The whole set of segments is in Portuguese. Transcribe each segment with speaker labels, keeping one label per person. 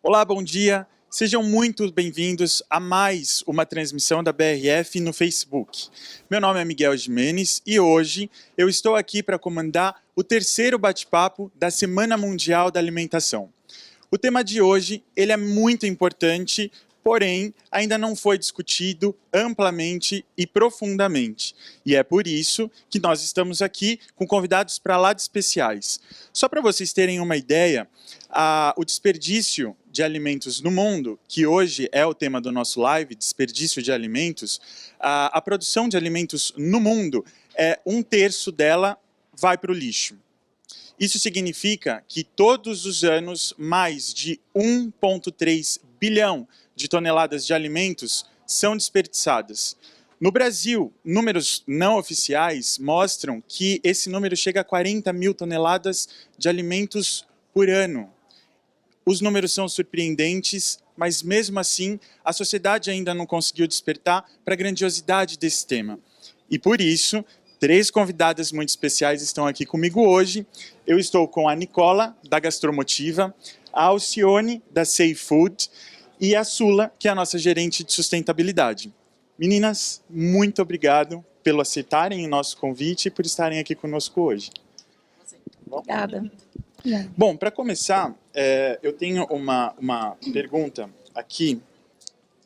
Speaker 1: Olá, bom dia. Sejam muito bem-vindos a mais uma transmissão da BRF no Facebook. Meu nome é Miguel Jimenez e hoje eu estou aqui para comandar o terceiro bate-papo da Semana Mundial da Alimentação. O tema de hoje ele é muito importante, porém ainda não foi discutido amplamente e profundamente. E é por isso que nós estamos aqui com convidados para lá de especiais. Só para vocês terem uma ideia, o desperdício de alimentos no mundo, que hoje é o tema do nosso live, desperdício de alimentos, a produção de alimentos no mundo, um terço dela vai para o lixo. Isso significa que todos os anos mais de 1,3 bilhão de toneladas de alimentos são desperdiçadas. No Brasil, números não oficiais mostram que esse número chega a 40 mil toneladas de alimentos por ano. Os números são surpreendentes, mas mesmo assim a sociedade ainda não conseguiu despertar para a grandiosidade desse tema. E por isso, 3 convidadas muito especiais estão aqui comigo hoje. Eu estou com a Nicola, da Gastromotiva, a Alcione, da Safe Food, e a Sula, que é a nossa gerente de sustentabilidade. Meninas, muito obrigado pelo aceitarem o nosso convite e por estarem aqui conosco hoje.
Speaker 2: Obrigada.
Speaker 1: Bom, para começar, eu tenho uma pergunta aqui.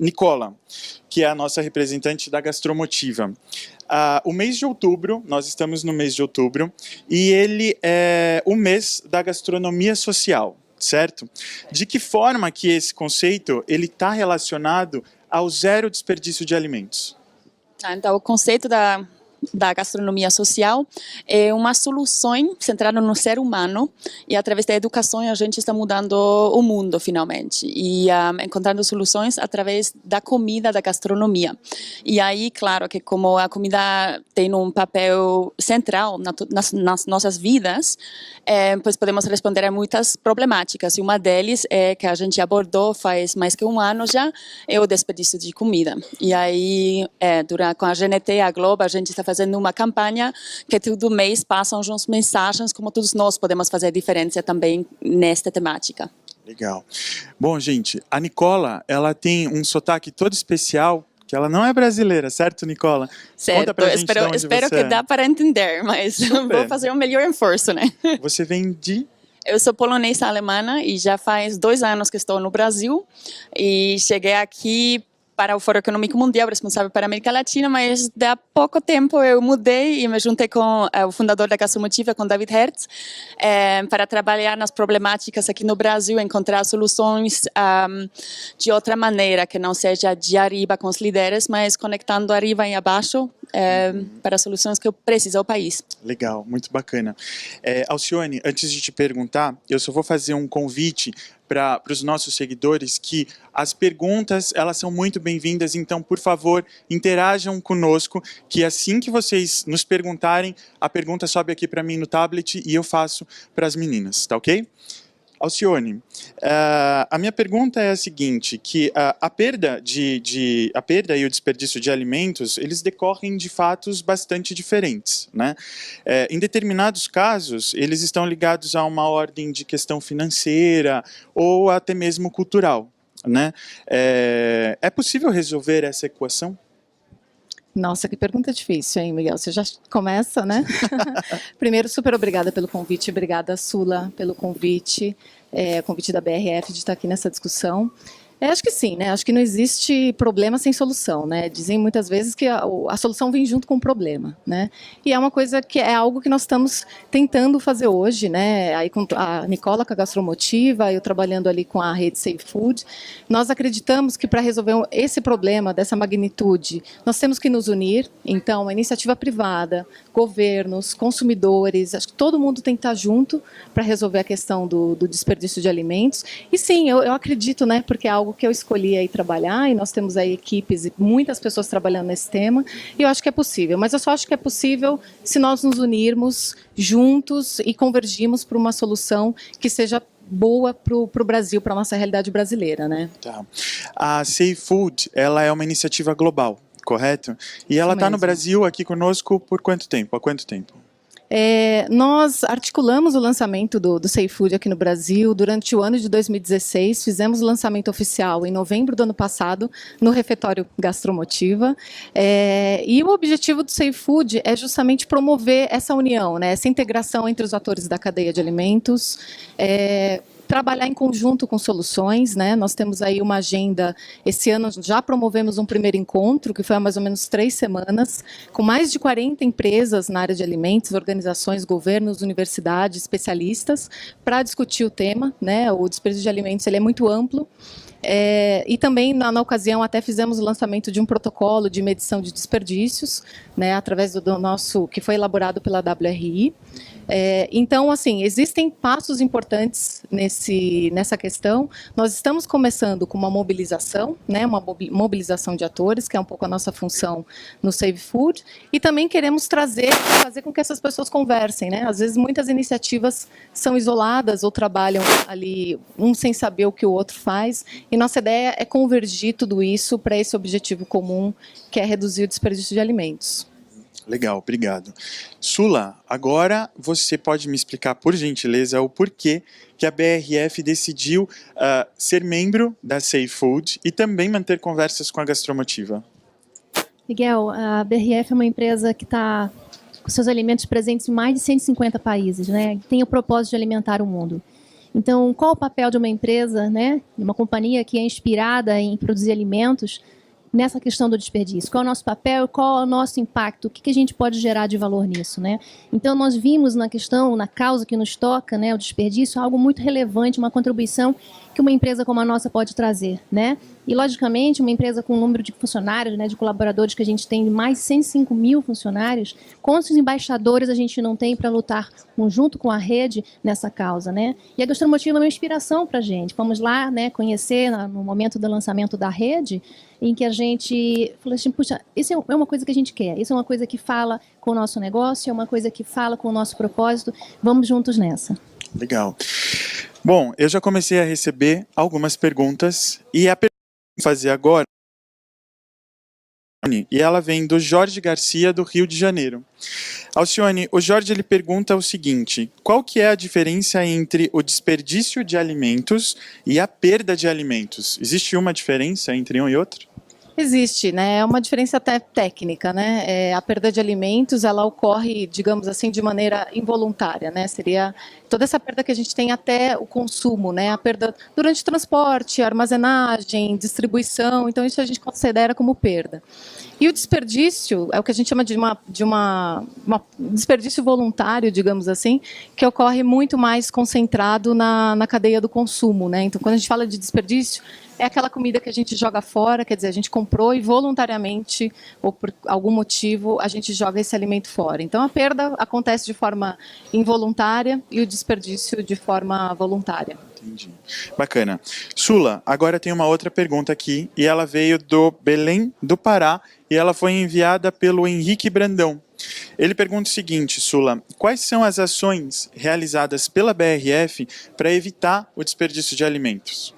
Speaker 1: Nicola, que é a nossa representante da Gastromotiva. O mês de outubro, nós estamos no mês de outubro, e ele é o mês da gastronomia social, certo? De que forma que esse conceito ele está relacionado ao zero desperdício de alimentos?
Speaker 2: Então, o conceito da gastronomia social é uma solução centrada no ser humano e através da educação a gente está mudando o mundo finalmente e encontrando soluções através da comida, da gastronomia. E aí, claro, que como a comida tem um papel central nas nossas vidas, pois podemos responder a muitas problemáticas e uma delas é que a gente abordou faz mais que um ano já, é o desperdício de comida. E aí, com a GNT e a Globo, a gente está fazendo uma campanha que todo mês passam uns mensagens como todos nós podemos fazer diferença também nesta temática.
Speaker 1: Legal. Bom, gente, a Nicola, ela tem um sotaque todo especial, que ela não é brasileira, certo, Nicola?
Speaker 2: Certo,
Speaker 1: conta pra gente de onde
Speaker 2: espero
Speaker 1: você
Speaker 2: que
Speaker 1: é.
Speaker 2: dá para entender, mas vou fazer o melhor esforço, né?
Speaker 1: Você vem de...
Speaker 2: Eu sou polonesa alemã e já faz 2 anos que estou no Brasil e cheguei aqui para o Fórum Econômico Mundial, responsável para a América Latina, mas há pouco tempo eu mudei e me juntei com o fundador da Gastromotiva, com David Hertz, para trabalhar nas problemáticas aqui no Brasil, encontrar soluções de outra maneira, que não seja de arriba com os líderes, mas conectando arriba e abaixo para soluções que precisa o país.
Speaker 1: Legal, muito bacana. Alcione, antes de te perguntar, eu só vou fazer um convite para os nossos seguidores que as perguntas, elas são muito bem-vindas, então, por favor, interajam conosco, que assim que vocês nos perguntarem, a pergunta sobe aqui para mim no tablet e eu faço para as meninas, tá ok? Alcione, a minha pergunta é a seguinte, que a perda e o desperdício de alimentos, eles decorrem de fatos bastante diferentes, né? Em determinados casos, eles estão ligados a uma ordem de questão financeira ou até mesmo cultural, né? É possível resolver essa equação?
Speaker 3: Nossa, que pergunta difícil, hein, Miguel? Você já começa, né? Primeiro, super obrigada pelo convite, obrigada, Sula, pelo convite, convite da BRF de estar aqui nessa discussão. Acho que sim, né? Acho que não existe problema sem solução, né? Dizem muitas vezes que a solução vem junto com o problema, né? E é uma coisa que é algo que nós estamos tentando fazer hoje, né? Aí com a Nicola, com a Gastromotiva, eu trabalhando ali com a rede Safe Food, nós acreditamos que para resolver esse problema dessa magnitude, nós temos que nos unir. Então, a iniciativa privada, governos, consumidores, acho que todo mundo tem que estar junto para resolver a questão do desperdício de alimentos. E sim, eu acredito, né? Porque é algo que eu escolhi aí trabalhar e nós temos aí equipes e muitas pessoas trabalhando nesse tema e eu acho que é possível, mas eu só acho que é possível se nós nos unirmos juntos e convergirmos para uma solução que seja boa para o Brasil, para a nossa realidade brasileira, né?
Speaker 1: Tá. A Safe Food, ela é uma iniciativa global, correto? E ela está no Brasil aqui conosco por quanto tempo? Há quanto tempo?
Speaker 3: Nós articulamos o lançamento do Safe Food aqui no Brasil durante o ano de 2016, fizemos o lançamento oficial em novembro do ano passado no Refeitório Gastromotiva, e o objetivo do Safe Food é justamente promover essa união, né, essa integração entre os atores da cadeia de alimentos, trabalhar em conjunto com soluções, né? Nós temos aí uma agenda, esse ano já promovemos um primeiro encontro, que foi há mais ou menos 3 semanas, com mais de 40 empresas na área de alimentos, organizações, governos, universidades, especialistas, para discutir o tema, né? O desperdício de alimentos ele é muito amplo, e também, na ocasião, até fizemos o lançamento de um protocolo de medição de desperdícios, né, através do nosso, que foi elaborado pela WRI. Então, assim, existem passos importantes nessa questão. Nós estamos começando com uma mobilização, né, uma mobilização de atores, que é um pouco a nossa função no Save Food, e também queremos fazer com que essas pessoas conversem, né? Às vezes, muitas iniciativas são isoladas ou trabalham ali, um sem saber o que o outro faz, e nossa ideia é convergir tudo isso para esse objetivo comum, que é reduzir o desperdício de alimentos.
Speaker 1: Legal, obrigado. Sula, agora você pode me explicar, por gentileza, o porquê que a BRF decidiu ser membro da Safe Food e também manter conversas com a Gastromotiva.
Speaker 4: Miguel, a BRF é uma empresa que está com seus alimentos presentes em mais de 150 países, né? Tem o propósito de alimentar o mundo. Então, qual o papel de uma empresa, né, uma companhia que é inspirada em produzir alimentos, nessa questão do desperdício? Qual é o nosso papel, qual é o nosso impacto, o que a gente pode gerar de valor nisso, né? Então, nós vimos na questão, na causa que nos toca, né, o desperdício, algo muito relevante, uma contribuição que uma empresa como a nossa pode trazer, né? E, logicamente, uma empresa com um número de funcionários, né, de colaboradores que a gente tem, mais de 105 mil funcionários, quantos embaixadores a gente não tem para lutar junto com a rede nessa causa, né? E a Gastromotiva é uma inspiração para a gente. Fomos lá, né, conhecer no momento do lançamento da rede, em que a gente falou assim, puxa, isso é uma coisa que a gente quer, isso é uma coisa que fala com o nosso negócio, é uma coisa que fala com o nosso propósito, vamos juntos nessa.
Speaker 1: Legal. Bom, eu já comecei a receber algumas perguntas e a pergunta que eu vou fazer agora, e ela vem do Jorge Garcia, do Rio de Janeiro. Alcione, o Jorge ele pergunta o seguinte: qual que é a diferença entre o desperdício de alimentos e a perda de alimentos? Existe uma diferença entre um e outro?
Speaker 3: Existe, né? É uma diferença até técnica, né? A perda de alimentos, ela ocorre, digamos assim, de maneira involuntária, né? Seria toda essa perda que a gente tem até o consumo, né? A perda durante o transporte, armazenagem, distribuição, então isso a gente considera como perda. E o desperdício é o que a gente chama de desperdício voluntário, digamos assim, que ocorre muito mais concentrado na cadeia do consumo, né? Então, quando a gente fala de desperdício, é aquela comida que a gente joga fora, quer dizer, a gente comprou e voluntariamente, ou por algum motivo, a gente joga esse alimento fora. Então, a perda acontece de forma involuntária e o desperdício de forma voluntária.
Speaker 1: Entendi. Bacana. Sula, agora tem uma outra pergunta aqui, e ela veio do Belém do Pará, e ela foi enviada pelo Henrique Brandão. Ele pergunta o seguinte, Sula: quais são as ações realizadas pela BRF para evitar o desperdício de alimentos?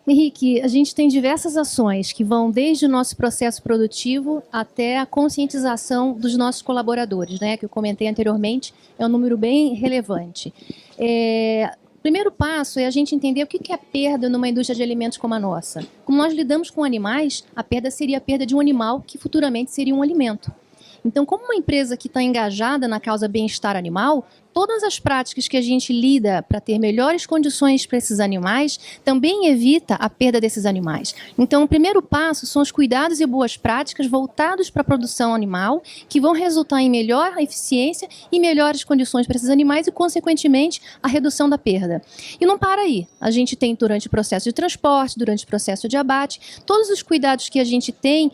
Speaker 4: Henrique, a gente tem diversas ações que vão desde o nosso processo produtivo até a conscientização dos nossos colaboradores, né, que eu comentei anteriormente, é um número bem relevante. O primeiro passo é a gente entender o que é a perda numa indústria de alimentos como a nossa. Como nós lidamos com animais, a perda seria a perda de um animal que futuramente seria um alimento. Então, como uma empresa que está engajada na causa bem-estar animal, todas as práticas que a gente lida para ter melhores condições para esses animais também evita a perda desses animais. Então, o primeiro passo são os cuidados e boas práticas voltados para a produção animal, que vão resultar em melhor eficiência e melhores condições para esses animais e, consequentemente, a redução da perda. E não para aí. A gente tem, durante o processo de transporte, durante o processo de abate, todos os cuidados que a gente tem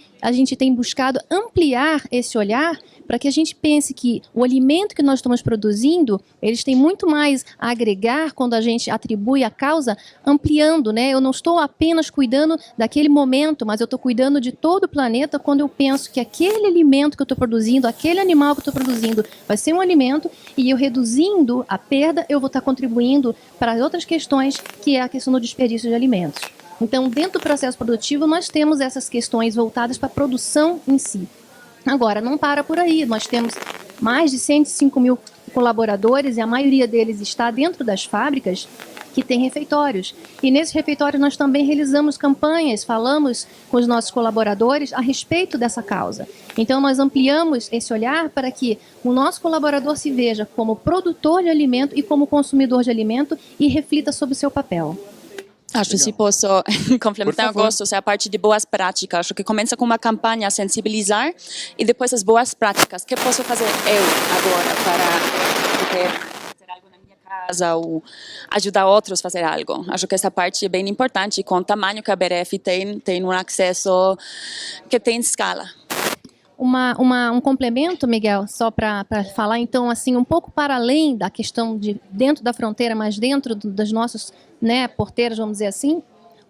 Speaker 4: buscado ampliar esse olhar para que a gente pense que o alimento que nós estamos produzindo, eles têm muito mais a agregar quando a gente atribui a causa, ampliando, né? Eu não estou apenas cuidando daquele momento, mas eu estou cuidando de todo o planeta quando eu penso que aquele alimento que eu estou produzindo, aquele animal que eu estou produzindo vai ser um alimento e eu reduzindo a perda, eu vou estar contribuindo para outras questões, que é a questão do desperdício de alimentos. Então, dentro do processo produtivo, nós temos essas questões voltadas para a produção em si. Agora, não para por aí, nós temos mais de 105 mil colaboradores, e a maioria deles está dentro das fábricas, que tem refeitórios. E nesses refeitórios nós também realizamos campanhas, falamos com os nossos colaboradores a respeito dessa causa. Então nós ampliamos esse olhar para que o nosso colaborador se veja como produtor de alimento e como consumidor de alimento e reflita sobre o seu papel.
Speaker 2: Acho, se posso complementar, eu gosto, a parte de boas práticas. Acho que começa com uma campanha a sensibilizar e depois as boas práticas. O que posso fazer eu agora para fazer algo na minha casa ou ajudar outros a fazer algo? Acho que essa parte é bem importante. Com o tamanho que a BRF tem um acesso que tem escala.
Speaker 4: Um complemento, Miguel, só para falar, então, assim, um pouco para além da questão de dentro da fronteira, mas dentro das nossas, né, porteiras, vamos dizer assim,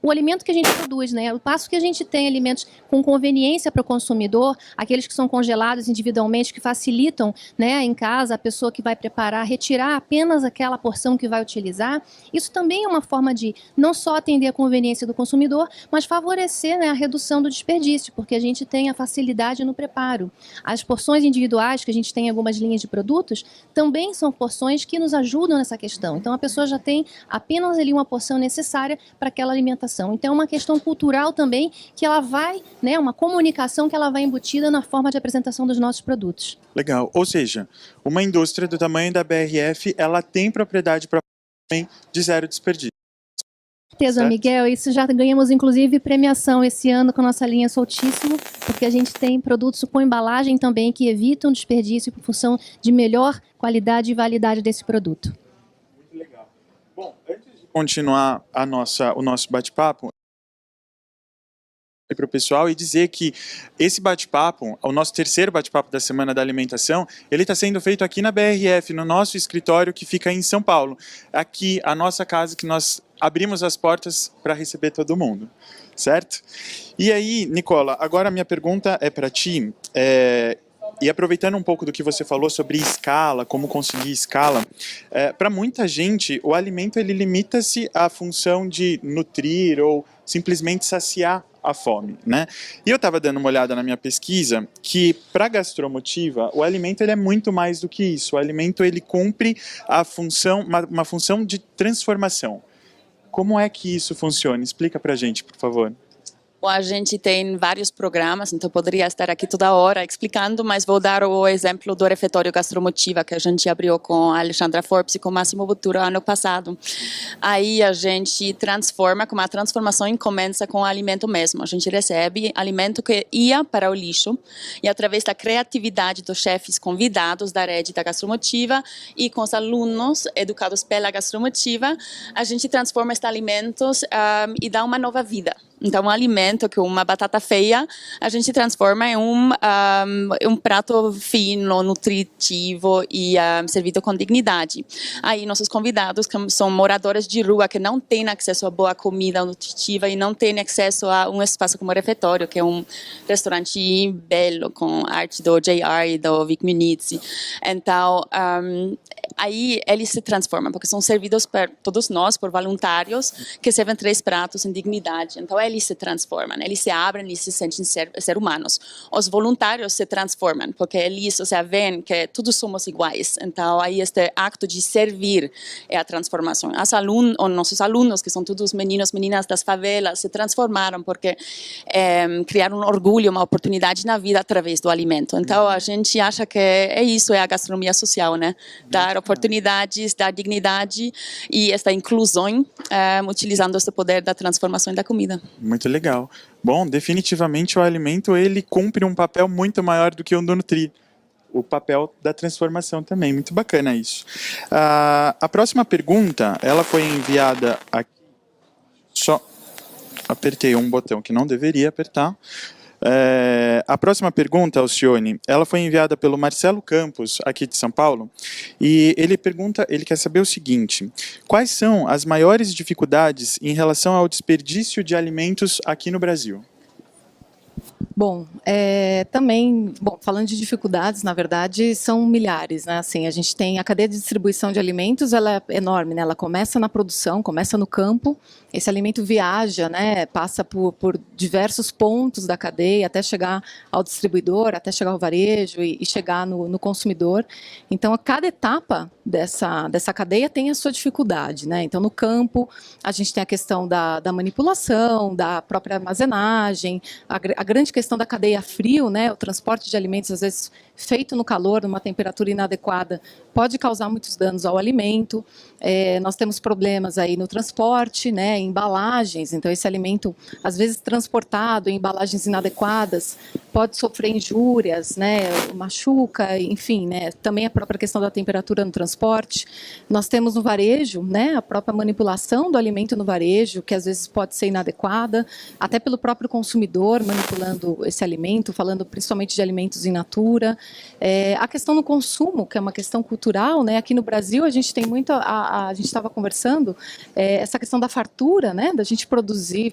Speaker 4: o alimento que a gente produz, né? O passo que a gente tem alimentos com conveniência para o consumidor, aqueles que são congelados individualmente, que facilitam, né, em casa, a pessoa que vai preparar, retirar apenas aquela porção que vai utilizar. Isso também é uma forma de não só atender a conveniência do consumidor, mas favorecer, né, a redução do desperdício, porque a gente tem a facilidade no preparo. As porções individuais, que a gente tem em algumas linhas de produtos, também são porções que nos ajudam nessa questão. Então, a pessoa já tem apenas ali uma porção necessária para aquela alimentação. Então, é uma questão cultural também que ela vai, né, uma comunicação que ela vai embutida na forma de apresentação dos nossos produtos.
Speaker 1: Legal. Ou seja, uma indústria do tamanho da BRF, ela tem propriedade própria de zero desperdício.
Speaker 4: Com certeza,
Speaker 1: certo?
Speaker 4: Miguel. Isso já ganhamos, inclusive, premiação esse ano com a nossa linha Soltíssimo, porque a gente tem produtos com embalagem também que evitam desperdício em função de melhor qualidade e validade desse produto.
Speaker 1: Muito legal. Bom, antes de continuar o nosso bate-papo, para o pessoal e dizer que esse bate-papo, o nosso terceiro bate-papo da Semana da Alimentação, ele está sendo feito aqui na BRF, no nosso escritório que fica em São Paulo. Aqui, a nossa casa que nós abrimos as portas para receber todo mundo, certo? E aí, Nicola, agora a minha pergunta é para ti, e aproveitando um pouco do que você falou sobre escala, como conseguir escala, para muita gente o alimento ele limita-se à função de nutrir ou simplesmente saciar a fome, né? E eu estava dando uma olhada na minha pesquisa que para a gastromotiva o alimento ele é muito mais do que isso. O alimento ele cumpre a função, uma função de transformação. Como é que isso funciona? Explica para a gente, por favor.
Speaker 2: A gente tem vários programas, então poderia estar aqui toda hora explicando, mas vou dar o exemplo do refeitório gastromotiva que a gente abriu com a Alexandra Forbes e com o Máximo Bottura ano passado. Aí a gente transforma, como a transformação começa com o alimento mesmo. A gente recebe alimento que ia para o lixo e através da criatividade dos chefes convidados da rede da gastromotiva e com os alunos educados pela gastromotiva, a gente transforma estes alimentos e dá uma nova vida. Então, um alimento que uma batata feia, a gente transforma em um prato fino, nutritivo e servido com dignidade. Aí, nossos convidados, que são moradores de rua, que não têm acesso a boa comida nutritiva e não têm acesso a um espaço como o refeitório, que é um restaurante belo, com arte do J.R. e do Vic Muniz. Então, aí eles se transformam, porque são servidos por todos nós, por voluntários, que servem 3 pratos em dignidade. Então, eles se transformam, eles se abrem e se sentem ser humanos. Os voluntários se transformam, porque eles, veem que todos somos iguais. Então, aí este acto de servir é a transformação. Os nossos alunos, que são todos meninos, meninas das favelas, se transformaram porque criaram um orgulho, uma oportunidade na vida através do alimento. Então, a gente acha que é isso, é a gastronomia social, né? Dar oportunidades, dar dignidade e esta inclusão, utilizando esse poder da transformação da comida.
Speaker 1: Muito legal. Bom, definitivamente o alimento ele cumpre um papel muito maior do que o do nutrir. O papel da transformação também. Muito bacana isso. A próxima pergunta, ela foi enviada aqui. Só apertei um botão que não deveria apertar. A próxima pergunta, Alcione, ela foi enviada pelo Marcelo Campos, aqui de São Paulo, e ele quer saber o seguinte: quais são as maiores dificuldades em relação ao desperdício de alimentos aqui no Brasil?
Speaker 3: Bom, falando de dificuldades, na verdade, são milhares, né? Assim, a gente tem a cadeia de distribuição de alimentos, ela é enorme, né? Ela começa na produção, começa no campo, esse alimento viaja, né? Passa por diversos pontos da cadeia até chegar ao distribuidor, até chegar ao varejo e chegar no consumidor. Então, a cada etapa dessa cadeia tem a sua dificuldade, né? Então, no campo, a gente tem a questão da manipulação, da própria armazenagem, a grande questão da cadeia frio, né, o transporte de alimentos, às vezes feito no calor, numa temperatura inadequada, pode causar muitos danos ao alimento. Nós temos problemas aí no transporte, né, embalagens, então esse alimento, às vezes transportado em embalagens inadequadas, pode sofrer injúrias, né, machuca, enfim, né, também a própria questão da temperatura no transporte. Nós temos no varejo, né, a própria manipulação do alimento no varejo, que às vezes pode ser inadequada, até pelo próprio consumidor manipulando esse alimento, falando principalmente de alimentos in natura. A questão do consumo, que é uma questão cultural, né? Aqui no Brasil a gente tem muito, a gente estava conversando, essa questão da fartura, né? Da gente produzir,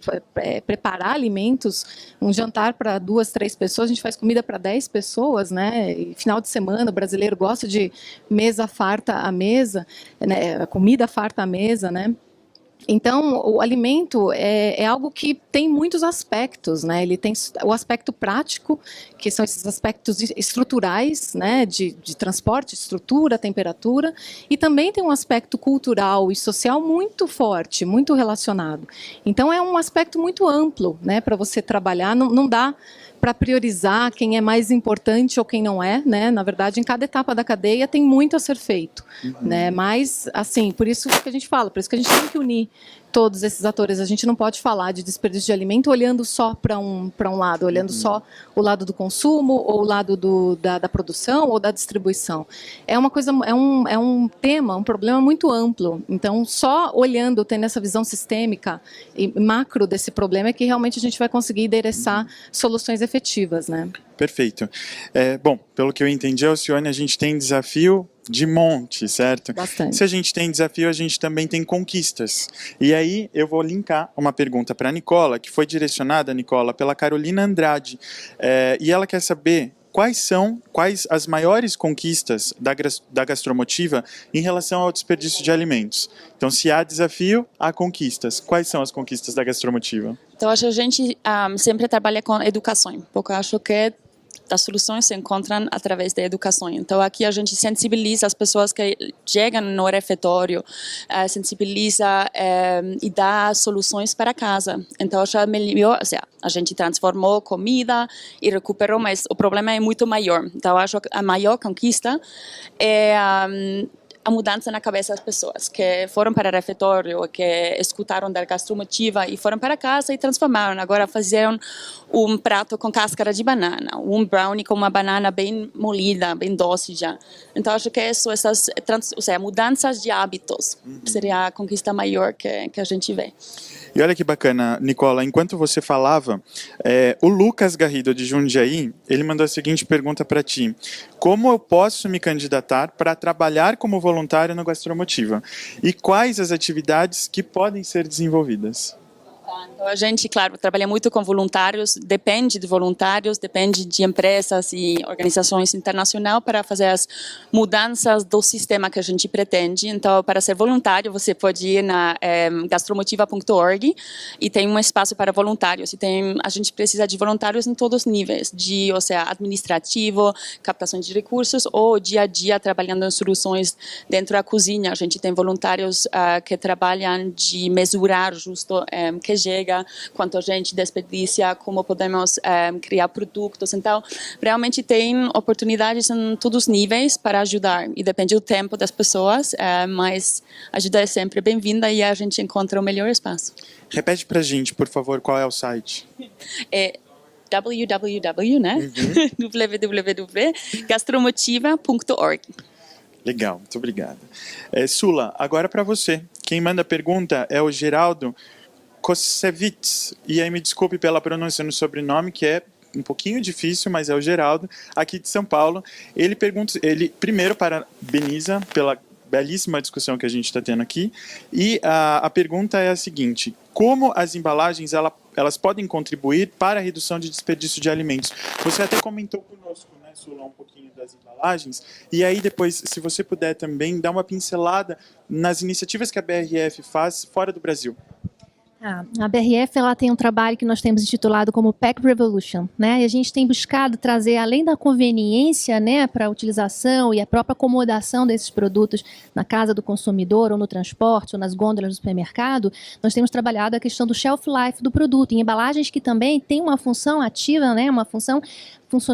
Speaker 3: preparar alimentos, um jantar para 2, 3 pessoas, a gente faz comida para 10 pessoas, né? E final de semana o brasileiro gosta de mesa farta à mesa, né? Comida farta à mesa, né? Então, o alimento é algo que tem muitos aspectos, né? Ele tem o aspecto prático, que são esses aspectos estruturais, né? De transporte, estrutura, temperatura, e também tem um aspecto cultural e social muito forte, muito relacionado. Então, é um aspecto muito amplo, né? Para você trabalhar, não dá para priorizar quem é mais importante ou quem não é, né? Na verdade, em cada etapa da cadeia tem muito a ser feito, né? Mas, assim, por isso que a gente fala, por isso que a gente tem que unir todos esses atores. A gente não pode falar de desperdício de alimento olhando só para um lado, olhando só o lado do consumo ou o lado da produção ou da distribuição. É uma coisa, é um tema, um problema muito amplo. Então, só olhando, tendo essa visão sistêmica e macro desse problema é que realmente a gente vai conseguir endereçar soluções efetivas, né?
Speaker 1: Perfeito. Bom, pelo que eu entendi, Alcione, a gente tem desafio de monte, certo?
Speaker 3: Bastante.
Speaker 1: Se a gente tem desafio, a gente também tem conquistas. E aí eu vou linkar uma pergunta para a Nicola, que foi direcionada, Nicola, pela Carolina Andrade. E ela quer saber quais as maiores conquistas da Gastromotiva em relação ao desperdício de alimentos. Então, se há desafio, há conquistas. Quais são as conquistas da Gastromotiva?
Speaker 2: Então, acho que a gente sempre trabalha com educação, porque acho que as soluções se encontram através da educação. Então, aqui a gente sensibiliza as pessoas que chegam no refeitório, sensibiliza e dá soluções para casa. Então, acho melhor, ou seja, a gente transformou comida e recuperou, mas o problema é muito maior. Então, acho que a maior conquista é a mudança na cabeça das pessoas que foram para o refeitório, que escutaram da Gastromotiva e foram para casa e transformaram. Agora fizeram um prato com cáscara de banana, um brownie com uma banana bem molida, bem doce já. Então acho que essas mudanças de hábitos seria a conquista maior que a gente vê.
Speaker 1: E olha que bacana, Nicola, enquanto você falava, o Lucas Garrido, de Jundiaí, ele mandou a seguinte pergunta para ti: como eu posso me candidatar para trabalhar como voluntário no Gastromotiva? E quais as atividades que podem ser desenvolvidas?
Speaker 2: Então, a gente, claro, trabalha muito com voluntários, depende de voluntários, depende de empresas e organizações internacionais para fazer as mudanças do sistema que a gente pretende. Então, para ser voluntário, você pode ir na gastromotiva.org e tem um espaço para voluntários. A gente precisa de voluntários em todos os níveis, ou seja, administrativo, captação de recursos ou dia a dia trabalhando em soluções dentro da cozinha. A gente tem voluntários que trabalham de mesurar justo que chega, quanto a gente desperdiça, como podemos criar produtos. Então, realmente tem oportunidades em todos os níveis para ajudar. E depende do tempo das pessoas, mas ajuda é sempre bem-vinda e a gente encontra o melhor espaço.
Speaker 1: Repete para a gente, por favor, qual é o site?
Speaker 2: www, né? www.gastromotiva.org.
Speaker 1: Legal, muito obrigado. Sula, agora para você. Quem manda a pergunta é o Geraldo Kosevitz, e aí me desculpe pela pronúncia no sobrenome, que é um pouquinho difícil, mas é o Geraldo, aqui de São Paulo. Ele primeiro parabeniza pela belíssima discussão que a gente está tendo aqui. E a pergunta é a seguinte: como as embalagens elas podem contribuir para a redução de desperdício de alimentos? Você até comentou conosco, né, Sula, um pouquinho das embalagens. E aí depois, se você puder também dar uma pincelada nas iniciativas que a BRF faz fora do Brasil.
Speaker 4: A BRF ela tem um trabalho que nós temos intitulado como Pack Revolution, né? E a gente tem buscado trazer, além da conveniência, né, para a utilização e a própria acomodação desses produtos na casa do consumidor, ou no transporte, ou nas gôndolas do supermercado, nós temos trabalhado a questão do shelf life do produto, em embalagens que também têm uma função ativa, né,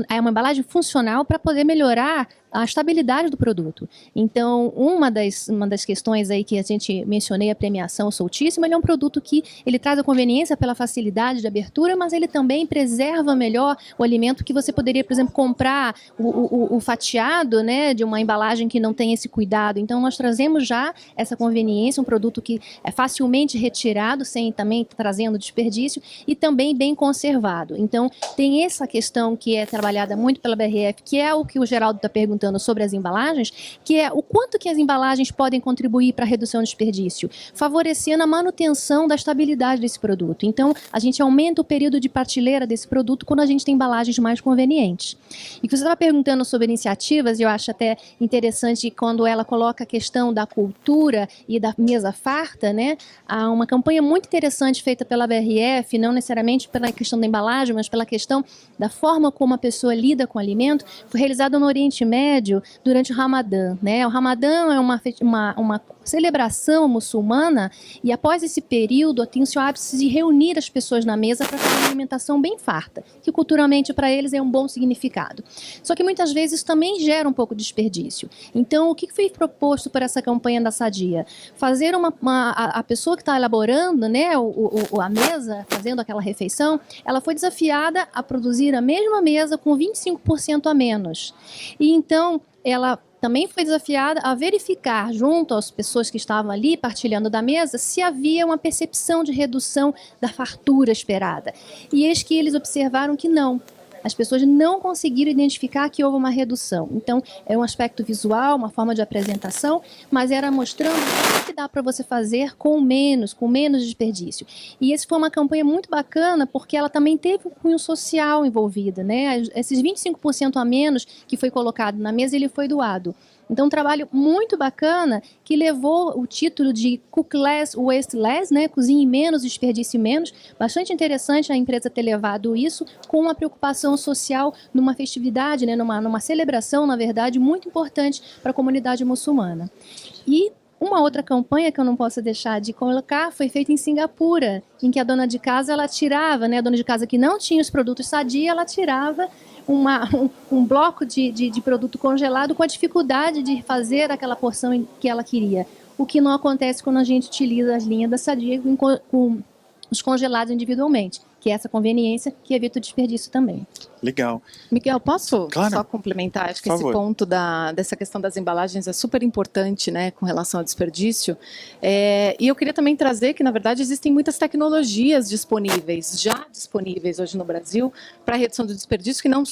Speaker 4: é uma embalagem funcional para poder melhorar a estabilidade do produto. Então, uma das questões aí que a gente mencionei, a premiação Soltíssimo, ele é um produto que ele traz a conveniência pela facilidade de abertura, mas ele também preserva melhor o alimento que você poderia, por exemplo, comprar o fatiado, né, de uma embalagem que não tem esse cuidado. Então, nós trazemos já essa conveniência, um produto que é facilmente retirado, sem também trazendo desperdício, e também bem conservado. Então, tem essa questão que é trabalhada muito pela BRF, que é o que o Geraldo está perguntando sobre as embalagens, que é o quanto que as embalagens podem contribuir para a redução do desperdício, favorecendo a manutenção da estabilidade desse produto. Então, a gente aumenta o período de prateleira desse produto quando a gente tem embalagens mais convenientes. E que você estava perguntando sobre iniciativas, eu acho até interessante quando ela coloca a questão da cultura e da mesa farta, né? Há uma campanha muito interessante feita pela BRF, não necessariamente pela questão da embalagem, mas pela questão da forma como a pessoa lida com o alimento, foi realizada no Oriente Médio durante o Ramadã, né? O Ramadã é uma celebração muçulmana e após esse período tem-se o hábito de reunir as pessoas na mesa para fazer uma alimentação bem farta, que culturalmente para eles é um bom significado. Só que muitas vezes também gera um pouco de desperdício. Então, o que foi proposto por essa campanha da Sadia? Fazer a pessoa que está elaborando, né, a mesa, fazendo aquela refeição, ela foi desafiada a produzir a mesma mesa com 25% a menos. E então, ela também foi desafiada a verificar, junto às pessoas que estavam ali partilhando da mesa, se havia uma percepção de redução da fartura esperada. E eis que eles observaram que não. As pessoas não conseguiram identificar que houve uma redução. Então, é um aspecto visual, uma forma de apresentação, mas era mostrando o que dá para você fazer com menos desperdício. E essa foi uma campanha muito bacana, porque ela também teve um cunho social envolvido, né? Esses 25% a menos que foi colocado na mesa, ele foi doado. Então, um trabalho muito bacana que levou o título de Cook Less, Waste Less, né? Cozinhe menos, desperdice menos. Bastante interessante a empresa ter levado isso com uma preocupação social numa festividade, né? numa celebração, na verdade, muito importante para a comunidade muçulmana. E uma outra campanha que eu não posso deixar de colocar foi feita em Singapura, em que a dona de casa, ela tirava, né? A dona de casa que não tinha os produtos Sadia, ela tirava um bloco de produto congelado com a dificuldade de fazer aquela porção que ela queria. O que não acontece quando a gente utiliza as linhas da Sadia com os congelados individualmente, que é essa conveniência que evita o desperdício também.
Speaker 1: Legal.
Speaker 3: Miguel, posso
Speaker 1: Claro.
Speaker 3: só complementar? Acho que
Speaker 1: Por
Speaker 3: esse
Speaker 1: favor.
Speaker 3: ponto dessa questão das embalagens é super importante, né, com relação ao desperdício. E eu queria também trazer que, na verdade, existem muitas tecnologias já disponíveis hoje no Brasil para a redução do desperdício, que não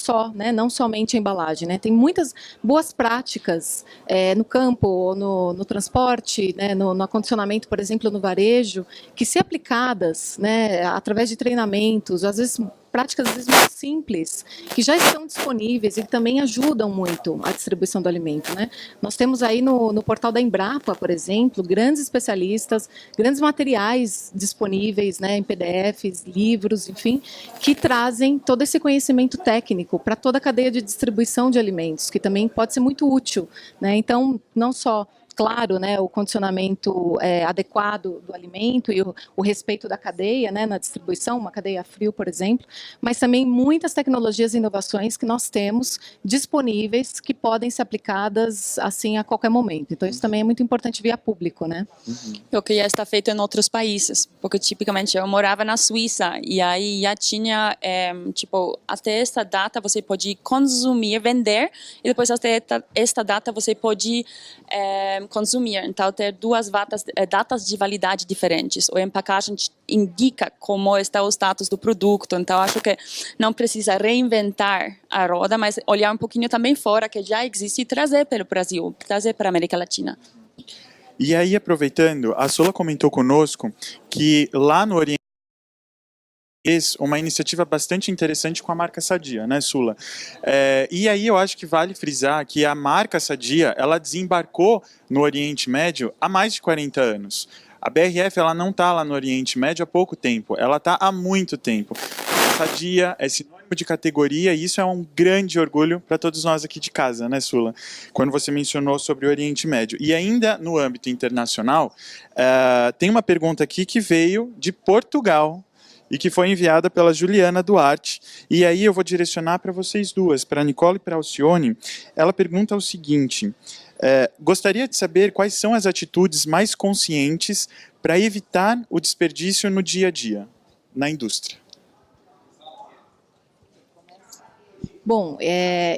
Speaker 3: somente a embalagem, né? Tem muitas boas práticas no campo, ou no transporte, né, no acondicionamento, por exemplo, no varejo, que, se aplicadas, né, através de treinamentos, às vezes práticas às vezes muito simples, que já estão disponíveis e que também ajudam muito a distribuição do alimento, né? Nós temos aí no portal da Embrapa, por exemplo, grandes especialistas, grandes materiais disponíveis, né, em PDFs, livros, enfim, que trazem todo esse conhecimento técnico para toda a cadeia de distribuição de alimentos, que também pode ser muito útil, né? Então, não só claro, né, o condicionamento adequado do alimento e o respeito da cadeia, né, na distribuição, uma cadeia a frio, por exemplo, mas também muitas tecnologias e inovações que nós temos disponíveis que podem ser aplicadas assim a qualquer momento. Então, isso também é muito importante via público, né?
Speaker 2: O que já está feito em outros países, porque tipicamente eu morava na Suíça e aí já tinha, até esta data você pode consumir, vender, e depois até esta data você pode consumir. Então, ter duas datas de validade diferentes. O empacagem indica como está o status do produto. Então, acho que não precisa reinventar a roda, mas olhar um pouquinho também fora, que já existe, e trazer para o Brasil, trazer para a América Latina.
Speaker 1: E aí, aproveitando, a Sula comentou conosco que lá no Oriente uma iniciativa bastante interessante com a marca Sadia, né, Sula? E aí eu acho que vale frisar que a marca Sadia, ela desembarcou no Oriente Médio há mais de 40 anos. A BRF, ela não está lá no Oriente Médio há pouco tempo, ela está há muito tempo. A Sadia é sinônimo de categoria e isso é um grande orgulho para todos nós aqui de casa, né, Sula? Quando você mencionou sobre o Oriente Médio. E ainda no âmbito internacional, tem uma pergunta aqui que veio de Portugal, e que foi enviada pela Juliana Duarte. E aí eu vou direcionar para vocês duas, para a Nicole e para a Alcione. Ela pergunta o seguinte: gostaria de saber quais são as atitudes mais conscientes para evitar o desperdício no dia a dia, na indústria.
Speaker 3: Bom,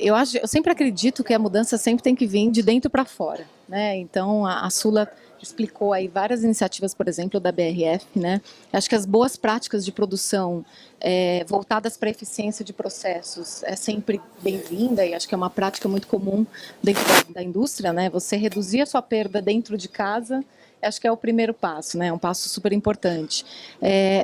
Speaker 3: eu sempre acredito que a mudança sempre tem que vir de dentro para fora, né? Então, a Sula explicou aí várias iniciativas, por exemplo, da BRF, né? Acho que as boas práticas de produção voltadas para a eficiência de processos é sempre bem-vinda e acho que é uma prática muito comum dentro da indústria, né? Você reduzir a sua perda dentro de casa, acho que é o primeiro passo, né? É um passo super importante.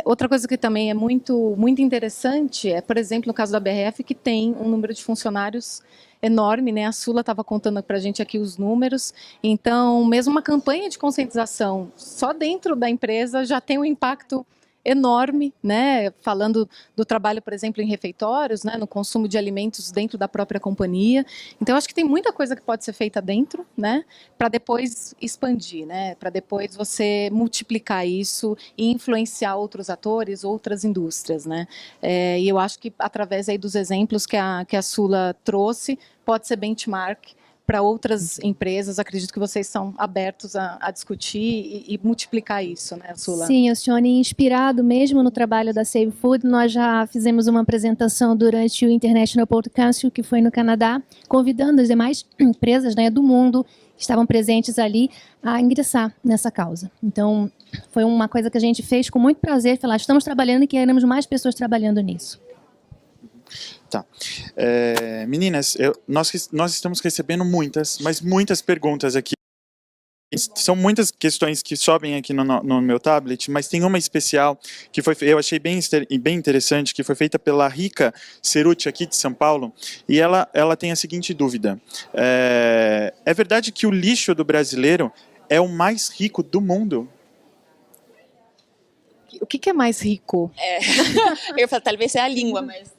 Speaker 3: Outra coisa que também é muito interessante é, por exemplo, no caso da BRF, que tem um número de funcionários enorme, né? A Sula estava contando para a gente aqui os números. Então, mesmo uma campanha de conscientização só dentro da empresa já tem um impacto enorme, né? Falando do trabalho, por exemplo, em refeitórios, né? No consumo de alimentos dentro da própria companhia. Então, acho que tem muita coisa que pode ser feita dentro, né? Para depois expandir, né? Para depois você multiplicar isso e influenciar outros atores, outras indústrias, né? E eu acho que através aí dos exemplos que a Sula trouxe, pode ser benchmark para outras empresas. Acredito que vocês são abertos a discutir e multiplicar isso, né, Sula?
Speaker 4: Sim, Alcione, inspirado mesmo no trabalho da Save Food, nós já fizemos uma apresentação durante o International Port Council, que foi no Canadá, convidando as demais empresas, né, do mundo que estavam presentes ali a ingressar nessa causa. Então, foi uma coisa que a gente fez com muito prazer, falar, estamos trabalhando e queremos mais pessoas trabalhando nisso.
Speaker 1: Tá. Meninas, nós estamos recebendo muitas, mas muitas perguntas aqui. São muitas questões que sobem aqui no meu tablet, mas tem uma especial que eu achei bem interessante, que foi feita pela Rica Ceruti, aqui de São Paulo, e ela tem a seguinte dúvida. É verdade que o lixo do brasileiro é o mais rico do mundo?
Speaker 3: O que é mais rico?
Speaker 2: Eu falo, talvez é a língua, mas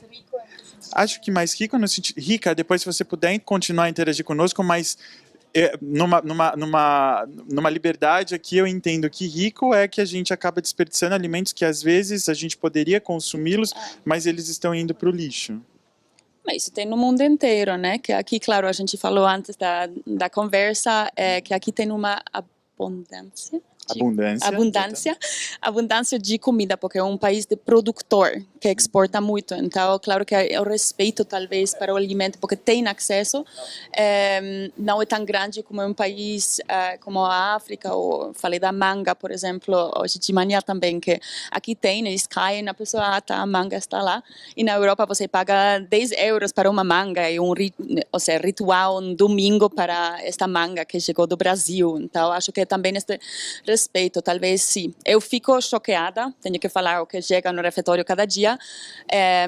Speaker 2: rico é...
Speaker 1: Acho que mais rico no sentido... Rica, depois se você puder continuar a interagir conosco, mas numa liberdade aqui eu entendo que rico é que a gente acaba desperdiçando alimentos que às vezes a gente poderia consumi-los, mas eles estão indo para o lixo.
Speaker 2: Mas isso tem no mundo inteiro, né? Que aqui, claro, a gente falou antes da conversa, que aqui tem uma abundância de comida, porque é um país de produtor que exporta muito. Então, claro que o respeito talvez para o alimento, porque tem acesso, não é tão grande como um país como a África, ou falei da manga, por exemplo, hoje de manhã também, que aqui tem, eles caem, a pessoa, a manga está lá, e na Europa você paga 10 euros para uma manga, e ritual, um domingo para esta manga que chegou do Brasil. Então, acho que também este respeito, talvez sim. Eu fico choqueada, tenho que falar o que chega no refeitório cada dia,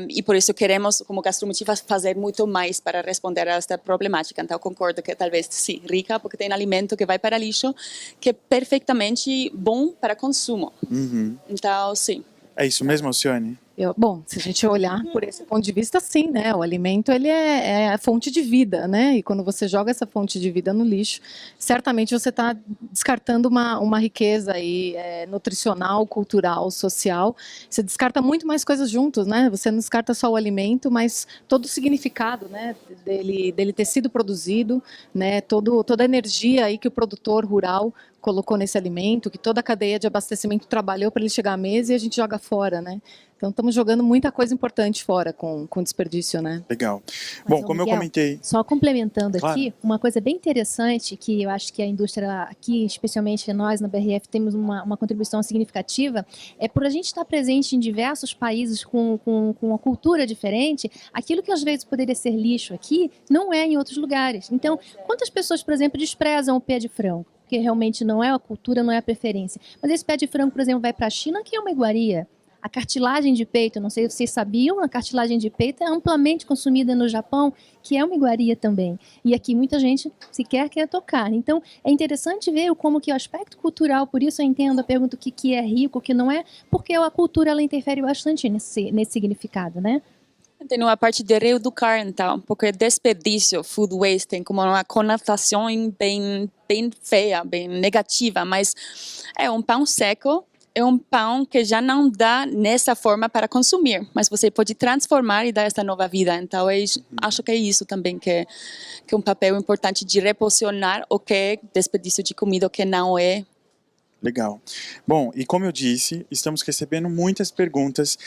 Speaker 2: e por isso queremos, como Gastromotiva, fazer muito mais para responder a esta problemática. Então, concordo que talvez sim, rica, porque tem alimento que vai para lixo, que é perfeitamente bom para consumo.
Speaker 1: Uhum.
Speaker 2: Então, sim.
Speaker 1: É isso mesmo, Alcione?
Speaker 3: Bom, se a gente olhar por esse ponto de vista, sim, né? O alimento, ele é a fonte de vida, né? E quando você joga essa fonte de vida no lixo, certamente você está descartando uma riqueza aí, nutricional, cultural, social. Você descarta muito mais coisas juntos, né? Você não descarta só o alimento, mas todo o significado, né? Dele ter sido produzido, né? Toda a energia aí que o produtor rural colocou nesse alimento, que toda a cadeia de abastecimento trabalhou para ele chegar à mesa e a gente joga fora, né? Então, estamos jogando muita coisa importante fora com desperdício, né?
Speaker 1: Legal.
Speaker 4: Mas,
Speaker 1: Bom, como
Speaker 4: Miguel,
Speaker 1: eu comentei...
Speaker 4: Só complementando
Speaker 1: Claro.
Speaker 4: aqui, uma coisa bem interessante que eu acho que a indústria aqui, especialmente nós na BRF, temos uma contribuição significativa, é por a gente estar presente em diversos países com uma cultura diferente, aquilo que às vezes poderia ser lixo aqui, não é em outros lugares. Então, quantas pessoas, por exemplo, desprezam o pé de frango? porque realmente não é a cultura, não é a preferência. Mas esse pé de frango, por exemplo, vai para a China, que é uma iguaria. A cartilagem de peito, não sei se vocês sabiam, a cartilagem de peito é amplamente consumida no Japão, que é uma iguaria também. E aqui muita gente sequer quer tocar. Então, é interessante ver como que o aspecto cultural, por isso eu entendo a pergunta o que é rico, o que não é, porque a cultura ela interfere bastante nesse significado, né?
Speaker 2: Tem uma parte de reeducar, então, porque desperdício, food waste, tem como uma conotação bem feia, bem negativa, mas é um pão seco, é um pão que já não dá nessa forma para consumir, mas você pode transformar e dar essa nova vida. Então, acho que é isso também que é um papel importante de reposicionar o que é desperdício de comida, o que não é.
Speaker 1: Legal. Bom, e como eu disse, estamos recebendo muitas perguntas.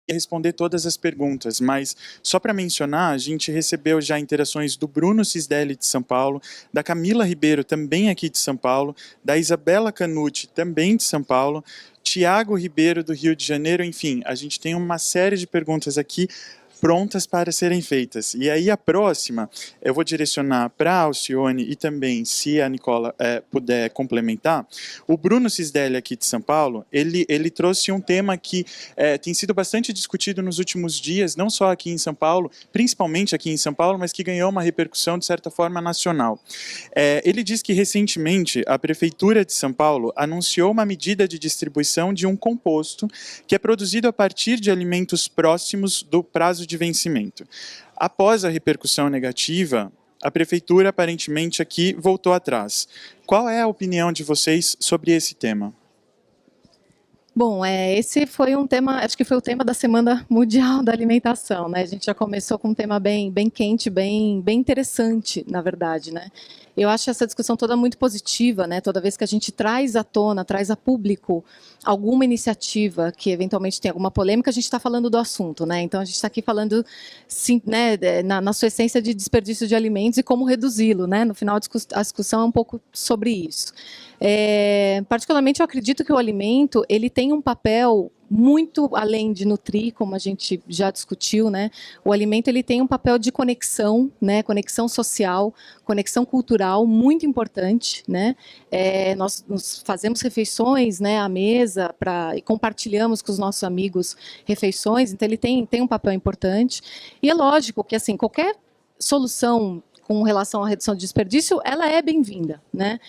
Speaker 1: Responder todas as perguntas, mas só para mencionar, a gente recebeu já interações do Bruno Cisdelli de São Paulo, da Camila Ribeiro, também aqui de São Paulo, da Isabela Canucci, também de São Paulo, Tiago Ribeiro do Rio de Janeiro, enfim, a gente tem uma série de perguntas aqui prontas para serem feitas. E aí a próxima eu vou direcionar para a Alcione e também, se a Nicola puder complementar. O Bruno Cisdelli aqui de São Paulo, ele trouxe um tema que tem sido bastante discutido nos últimos dias, não só aqui em São Paulo, principalmente aqui em São Paulo, mas que ganhou uma repercussão de certa forma nacional. Ele diz que recentemente a Prefeitura de São Paulo anunciou uma medida de distribuição de um composto que é produzido a partir de alimentos próximos do prazo de vencimento. Após a repercussão negativa, a prefeitura aparentemente aqui voltou atrás. Qual é a opinião de vocês sobre esse tema?
Speaker 3: Bom, esse foi um tema, acho que foi o tema da Semana Mundial da Alimentação, né? A gente já começou com um tema bem quente, bem interessante, na verdade, né? Eu acho essa discussão toda muito positiva, né? Toda vez que a gente traz à tona, traz a público alguma iniciativa que eventualmente tem alguma polêmica, a gente está falando do assunto, né? Então a gente está aqui falando, sim, né, na sua essência de desperdício de alimentos e como reduzi-lo, né? No final a discussão é um pouco sobre isso. Particularmente eu acredito que o alimento ele tem um papel muito além de nutrir, como a gente já discutiu, né? O alimento ele tem um papel de conexão, né? Conexão social, conexão cultural muito importante, né? Nós fazemos refeições, né, à mesa e compartilhamos com os nossos amigos refeições, então ele tem um papel importante. E é lógico que assim qualquer solução com relação à redução de desperdício, ela é bem-vinda, né?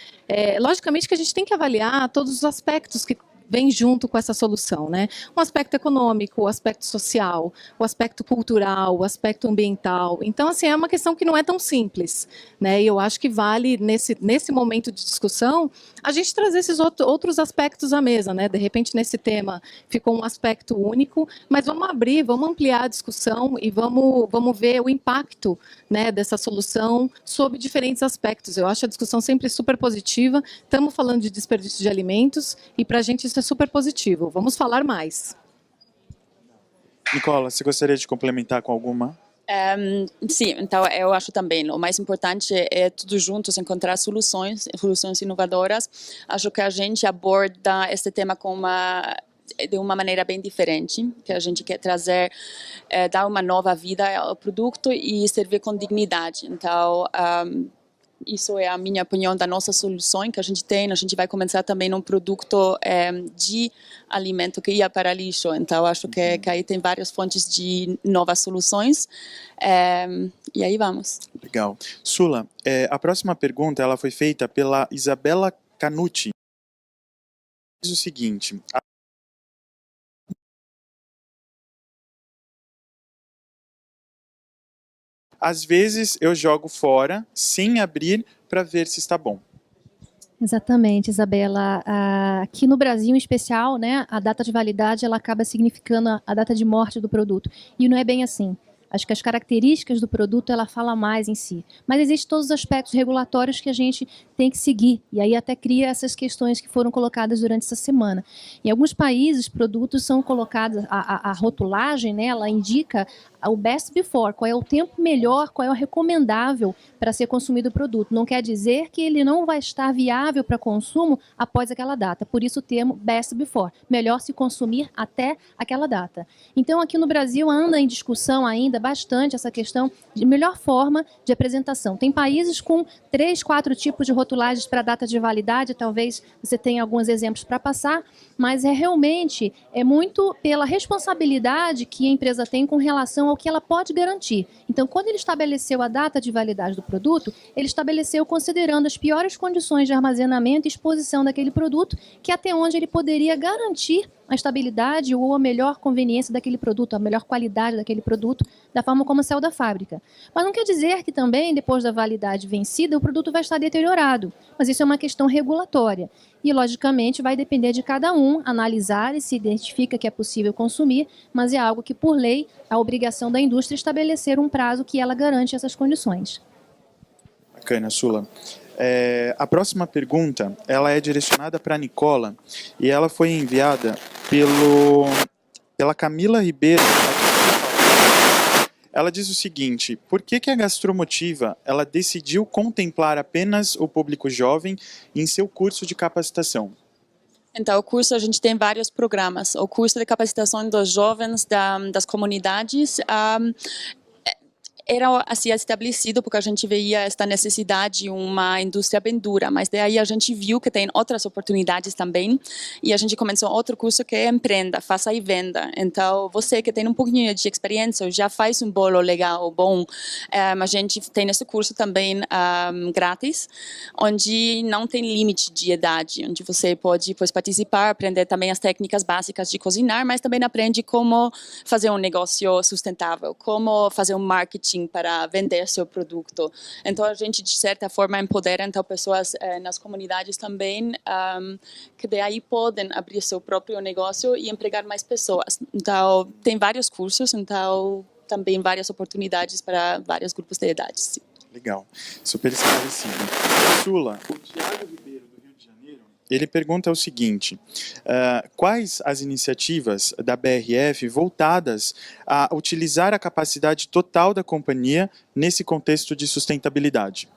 Speaker 3: Logicamente que a gente tem que avaliar todos os aspectos que vem junto com essa solução, né? O aspecto econômico, o aspecto social, o aspecto cultural, o aspecto ambiental. Então, assim, é uma questão que não é tão simples, né? E eu acho que vale, nesse momento de discussão, a gente trazer esses outros aspectos à mesa, né? De repente, nesse tema, ficou um aspecto único, mas vamos abrir, vamos ampliar a discussão e vamos ver o impacto, né, dessa solução sobre diferentes aspectos. Eu acho a discussão sempre super positiva. Estamos falando de desperdício de alimentos e, para a gente, isso é super positivo. Vamos falar mais.
Speaker 1: Nicola, você gostaria de complementar com alguma?
Speaker 2: Sim, então eu acho também o mais importante é todos juntos encontrar soluções inovadoras. Acho que a gente aborda esse tema de uma maneira bem diferente, que a gente quer trazer, dar uma nova vida ao produto e servir com dignidade. Então, isso é a minha opinião da nossa solução que a gente tem. A gente vai começar também num produto de alimento que ia para lixo. Então, acho que aí tem várias fontes de novas soluções. E aí vamos.
Speaker 1: Legal. Sula, a próxima pergunta ela foi feita pela Isabela Canucci. Diz o seguinte... Às vezes eu jogo fora, sem abrir, para ver se está bom.
Speaker 4: Exatamente, Isabela. Aqui no Brasil, em especial, né, a data de validade ela acaba significando a data de morte do produto. E não é bem assim. Acho que as características do produto, ela fala mais em si. Mas existem todos os aspectos regulatórios que a gente tem que seguir. E aí até cria essas questões que foram colocadas durante essa semana. Em alguns países, produtos são colocados, a rotulagem, né, ela indica o best before, qual é o tempo melhor, qual é o recomendável para ser consumido o produto. Não quer dizer que ele não vai estar viável para consumo após aquela data. Por isso o termo best before, melhor se consumir até aquela data. Então aqui no Brasil anda em discussão ainda trabalhada bastante essa questão de melhor forma de apresentação. Tem países com 3, 4 tipos de rotulagens para data de validade, talvez você tenha alguns exemplos para passar, mas realmente muito pela responsabilidade que a empresa tem com relação ao que ela pode garantir. Então, quando ele estabeleceu a data de validade do produto, ele estabeleceu considerando as piores condições de armazenamento e exposição daquele produto, que até onde ele poderia garantir a estabilidade ou a melhor conveniência daquele produto, a melhor qualidade daquele produto, da forma como saiu da fábrica. Mas não quer dizer que também, depois da validade vencida, o produto vai estar deteriorado. Mas isso é uma questão regulatória. E, logicamente, vai depender de cada um analisar e se identifica que é possível consumir, mas é algo que, por lei, a obrigação da indústria é estabelecer um prazo que ela garante essas condições.
Speaker 1: Bacana, Sula. A próxima pergunta, ela é direcionada para a Nicola e ela foi enviada pela Camila Ribeiro. Ela diz o seguinte: por que a Gastromotiva ela decidiu contemplar apenas o público jovem em seu curso de capacitação?
Speaker 2: Então, o curso, a gente tem vários programas. O curso de capacitação dos jovens das comunidades era assim estabelecido porque a gente veia esta necessidade de uma indústria bem dura, mas daí a gente viu que tem outras oportunidades também e a gente começou outro curso que é Empreenda, Faça e Venda. Então, você que tem um pouquinho de experiência, já faz um bolo legal, bom, a gente tem esse curso também grátis, onde não tem limite de idade, onde você pode participar, aprender também as técnicas básicas de cozinhar, mas também aprende como fazer um negócio sustentável, como fazer um marketing para vender seu produto. Então, a gente, de certa forma, empodera então, pessoas nas comunidades também, que daí podem abrir seu próprio negócio e empregar mais pessoas. Então, tem vários cursos, então, também várias oportunidades para vários grupos de idade. Sim.
Speaker 1: Legal, super esclarecido. Sula, o Thiago Ribeiro, do Rio de Janeiro, ele pergunta o seguinte: quais as iniciativas da BRF voltadas a utilizar a capacidade total da companhia nesse contexto de sustentabilidade?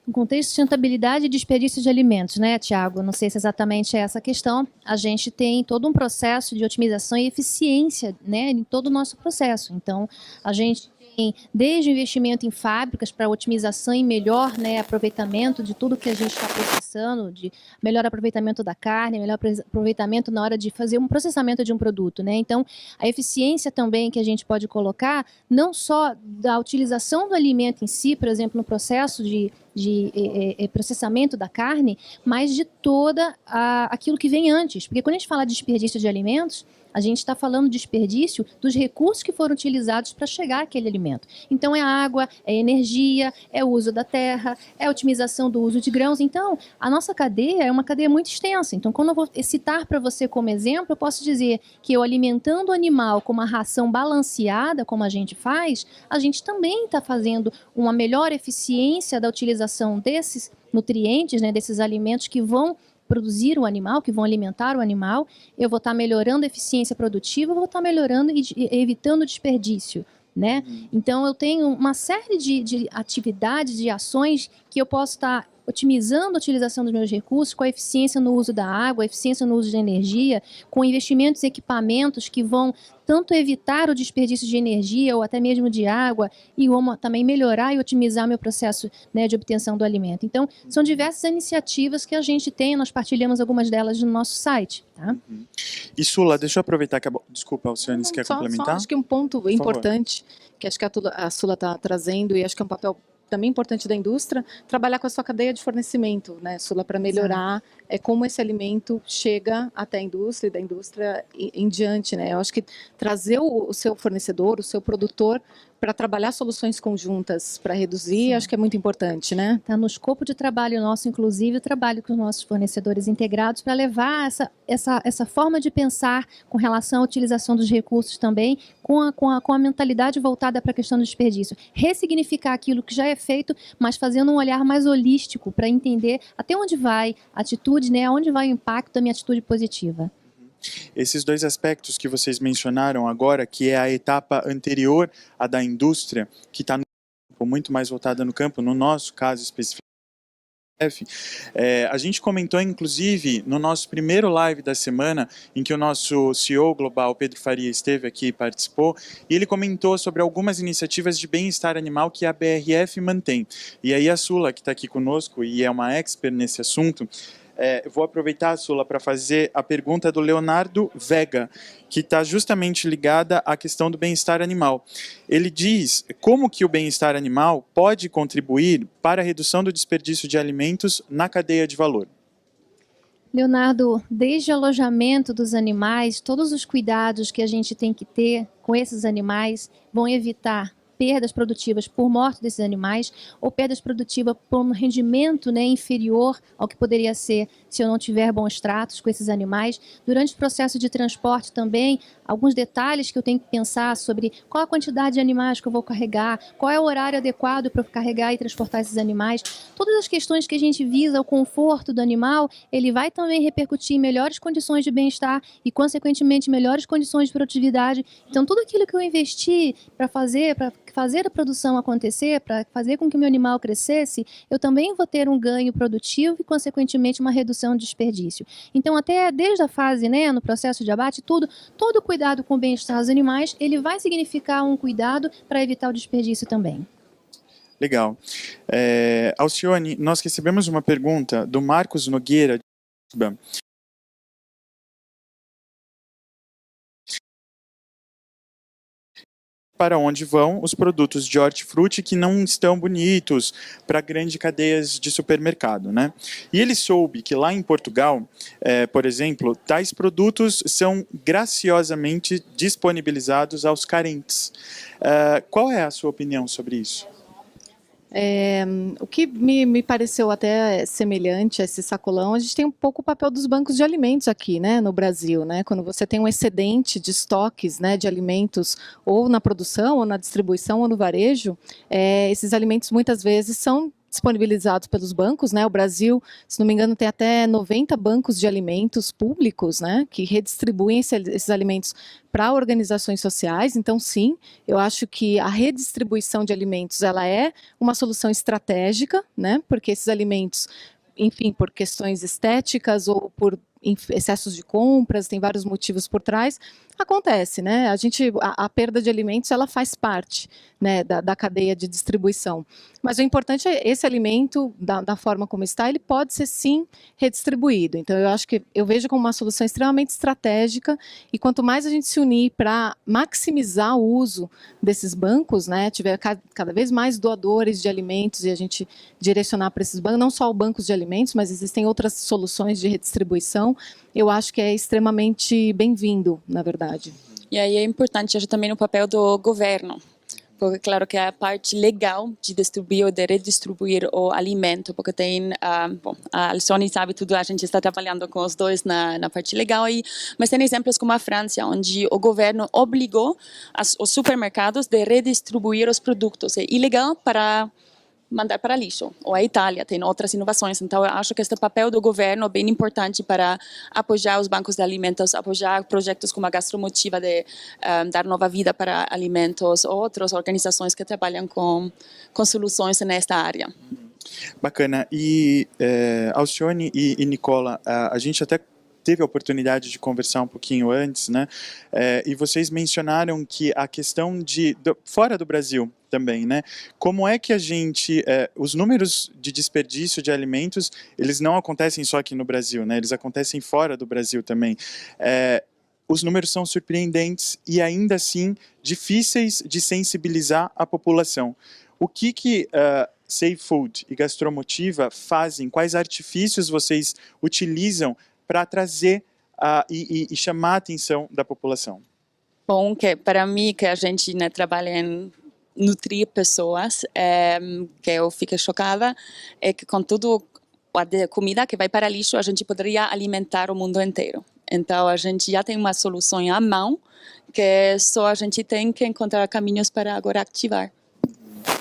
Speaker 4: No contexto de sustentabilidade e desperdício de alimentos, né, Tiago? Não sei se exatamente é essa a questão. A gente tem todo um processo de otimização e eficiência, né, em todo o nosso processo. Então, a gente tem desde o investimento em fábricas para otimização e melhor, né, aproveitamento de tudo que a gente está processando, de melhor aproveitamento da carne, melhor aproveitamento na hora de fazer um processamento de um produto, né? Então, a eficiência também que a gente pode colocar, não só da utilização do alimento em si, por exemplo, no processo de processamento da carne, mas de toda aquilo que vem antes. Porque quando a gente fala de desperdício de alimentos, a gente está falando de desperdício dos recursos que foram utilizados para chegar àquele alimento. Então, é água, é energia, é o uso da terra, é a otimização do uso de grãos. Então, a nossa cadeia é uma cadeia muito extensa. Então, quando eu vou citar para você como exemplo, eu posso dizer que eu alimentando o animal com uma ração balanceada, como a gente faz, a gente também está fazendo uma melhor eficiência da utilização desses nutrientes, né, desses alimentos que vão produzir o animal, que vão alimentar o animal. Eu vou estar melhorando a eficiência produtiva, eu vou estar melhorando e evitando o desperdício, né? Então, eu tenho uma série de atividades, de ações que eu posso estar otimizando a utilização dos meus recursos, com a eficiência no uso da água, a eficiência no uso de energia, com investimentos em equipamentos que vão tanto evitar o desperdício de energia ou até mesmo de água e também melhorar e otimizar meu processo, né, de obtenção do alimento. Então, são diversas iniciativas que a gente tem, nós partilhamos algumas delas no nosso site. Tá?
Speaker 1: E Sula, deixa eu aproveitar que desculpa, Alcione, quer complementar?
Speaker 3: Só acho que um ponto importante, que acho que a Sula está trazendo, e acho que é um papel também importante da indústria, trabalhar com a sua cadeia de fornecimento, né, Sula, para melhorar como esse alimento chega até a indústria e da indústria em diante, né? Eu acho que trazer o seu fornecedor, o seu produtor, para trabalhar soluções conjuntas para reduzir, acho que é muito importante, né?
Speaker 4: Está no escopo de trabalho nosso, inclusive, o trabalho com os nossos fornecedores integrados para levar essa forma de pensar com relação à utilização dos recursos também, com a mentalidade voltada para a questão do desperdício. Ressignificar aquilo que já é feito, mas fazendo um olhar mais holístico para entender até onde vai a atitude, né? Aonde vai o impacto da minha atitude positiva.
Speaker 1: Esses dois aspectos que vocês mencionaram agora, que é a etapa anterior à da indústria, que está muito mais voltada no campo, no nosso caso especificamente, A gente comentou, inclusive, no nosso primeiro live da semana, em que o nosso CEO global, Pedro Faria, esteve aqui e participou, e ele comentou sobre algumas iniciativas de bem-estar animal que a BRF mantém. E aí a Sula, que está aqui conosco e é uma expert nesse assunto, eu vou aproveitar, Sula, para fazer a pergunta do Leonardo Vega, que está justamente ligada à questão do bem-estar animal. Ele diz como que o bem-estar animal pode contribuir para a redução do desperdício de alimentos na cadeia de valor.
Speaker 4: Leonardo, desde o alojamento dos animais, todos os cuidados que a gente tem que ter com esses animais vão evitar perdas produtivas por morte desses animais ou perdas produtivas por um rendimento, né, inferior ao que poderia ser se eu não tiver bons tratos com esses animais. Durante o processo de transporte também, alguns detalhes que eu tenho que pensar sobre qual a quantidade de animais que eu vou carregar, qual é o horário adequado para eu carregar e transportar esses animais. Todas as questões que a gente visa o conforto do animal, ele vai também repercutir em melhores condições de bem-estar e, consequentemente, melhores condições de produtividade. Então, tudo aquilo que eu investi para fazer a produção acontecer, para fazer com que o meu animal crescesse, eu também vou ter um ganho produtivo e, consequentemente, uma redução de desperdício. Então, até desde a fase, né, no processo de abate, todo cuidado com o bem-estar dos animais, ele vai significar um cuidado para evitar o desperdício também.
Speaker 1: Legal. Alcione, nós recebemos uma pergunta do Marcos Nogueira, para onde vão os produtos de hortifruti que não estão bonitos para grandes cadeias de supermercado, né? E ele soube que lá em Portugal, por exemplo, tais produtos são graciosamente disponibilizados aos carentes. Qual é a sua opinião sobre isso?
Speaker 3: O que me pareceu até semelhante a esse sacolão, a gente tem um pouco o papel dos bancos de alimentos aqui, né, no Brasil, né, quando você tem um excedente de estoques, né, de alimentos, ou na produção, ou na distribuição, ou no varejo, esses alimentos muitas vezes são disponibilizados pelos bancos, né? O Brasil, se não me engano, tem até 90 bancos de alimentos públicos, né, que redistribuem esses alimentos para organizações sociais. Então, sim, eu acho que a redistribuição de alimentos ela é uma solução estratégica, né? Porque esses alimentos, enfim, por questões estéticas ou por excessos de compras, tem vários motivos por trás, acontece, né? A perda de alimentos ela faz parte, né, da cadeia de distribuição. Mas o importante é esse alimento, da forma como está, ele pode ser sim redistribuído. Então eu vejo como uma solução extremamente estratégica e quanto mais a gente se unir para maximizar o uso desses bancos, né, tiver cada vez mais doadores de alimentos e a gente direcionar para esses bancos, não só bancos de alimentos, mas existem outras soluções de redistribuição, eu acho que é extremamente bem-vindo, na verdade.
Speaker 2: E aí é importante agir também no papel do governo, porque claro que é a parte legal de distribuir ou de redistribuir o alimento, porque tem, a Alcione sabe tudo, a gente está trabalhando com os dois na parte legal, mas tem exemplos como a França, onde o governo obrigou os supermercados de redistribuir os produtos. É ilegal para mandar para lixo. Ou a Itália tem outras inovações. Então, eu acho que este papel do governo é bem importante para apoiar os bancos de alimentos, apoiar projetos como a Gastromotiva de dar nova vida para alimentos, ou outras organizações que trabalham com soluções nesta área.
Speaker 1: Bacana. E Alcione e Nicola, a gente até teve a oportunidade de conversar um pouquinho antes, né? E vocês mencionaram que a questão fora do Brasil também, né? Como é que os números de desperdício de alimentos, eles não acontecem só aqui no Brasil, né? Eles acontecem fora do Brasil também. Os números são surpreendentes e ainda assim difíceis de sensibilizar a população. O que Safe Food e Gastromotiva fazem? Quais artifícios vocês utilizam para trazer e chamar a atenção da população?
Speaker 2: Bom, que para mim, que a gente, né, trabalha em nutrir pessoas, que eu fico chocada, é que com tudo a comida que vai para lixo, a gente poderia alimentar o mundo inteiro. Então, a gente já tem uma solução à mão, que só a gente tem que encontrar caminhos para agora ativar.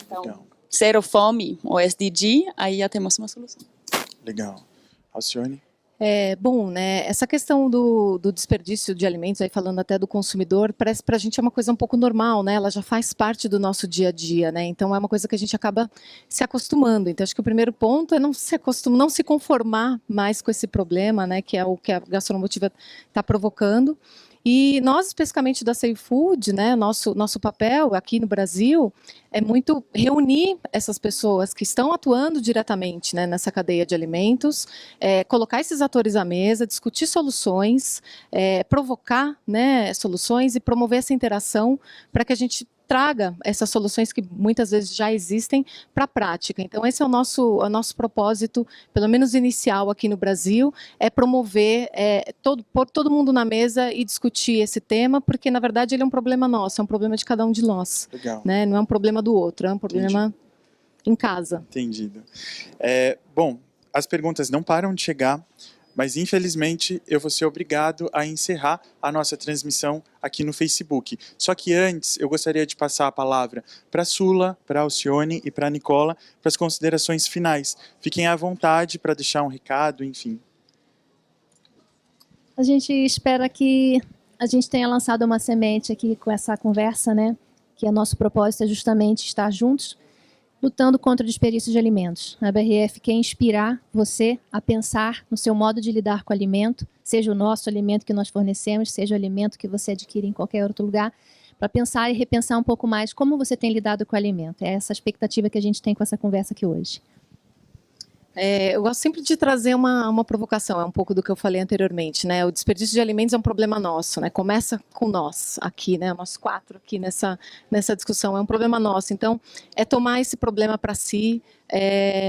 Speaker 2: Então, zero fome, o SDG, aí já temos uma solução.
Speaker 1: Legal. Alcione?
Speaker 3: Bom, né, essa questão do desperdício de alimentos, aí falando até do consumidor, parece para a gente é uma coisa um pouco normal, né? Ela já faz parte do nosso dia a dia, né? Então é uma coisa que a gente acaba se acostumando. Então acho que o primeiro ponto é não se conformar mais com esse problema, né? Que é o que a gastromotiva está provocando. E nós, especificamente da Safe Food, né, nosso papel aqui no Brasil é muito reunir essas pessoas que estão atuando diretamente, né, nessa cadeia de alimentos, colocar esses atores à mesa, discutir soluções, provocar, né, soluções e promover essa interação para que a gente traga essas soluções que muitas vezes já existem para a prática. Então esse é o nosso propósito, pelo menos inicial aqui no Brasil, é promover, pôr todo mundo na mesa e discutir esse tema, porque na verdade ele é um problema nosso, é um problema de cada um de nós.
Speaker 1: Legal.
Speaker 3: Né? Não é um problema do outro, é um problema em casa.
Speaker 1: Entendido. Bom, as perguntas não param de chegar, mas infelizmente eu vou ser obrigado a encerrar a nossa transmissão aqui no Facebook. Só que antes eu gostaria de passar a palavra para a Sula, para a Alcione e para a Nicola para as considerações finais. Fiquem à vontade para deixar um recado, enfim.
Speaker 4: A gente espera que a gente tenha lançado uma semente aqui com essa conversa, né? Que o nosso propósito é justamente estar juntos, lutando contra o desperdício de alimentos. A BRF quer inspirar você a pensar no seu modo de lidar com o alimento, seja o nosso alimento que nós fornecemos, seja o alimento que você adquire em qualquer outro lugar, para pensar e repensar um pouco mais como você tem lidado com o alimento. É essa expectativa que a gente tem com essa conversa aqui hoje.
Speaker 3: Eu gosto sempre de trazer uma provocação, é um pouco do que eu falei anteriormente, né? O desperdício de alimentos é um problema nosso, né? Começa com nós aqui, né? Nós quatro aqui nessa discussão, é um problema nosso. Então, é tomar esse problema para si,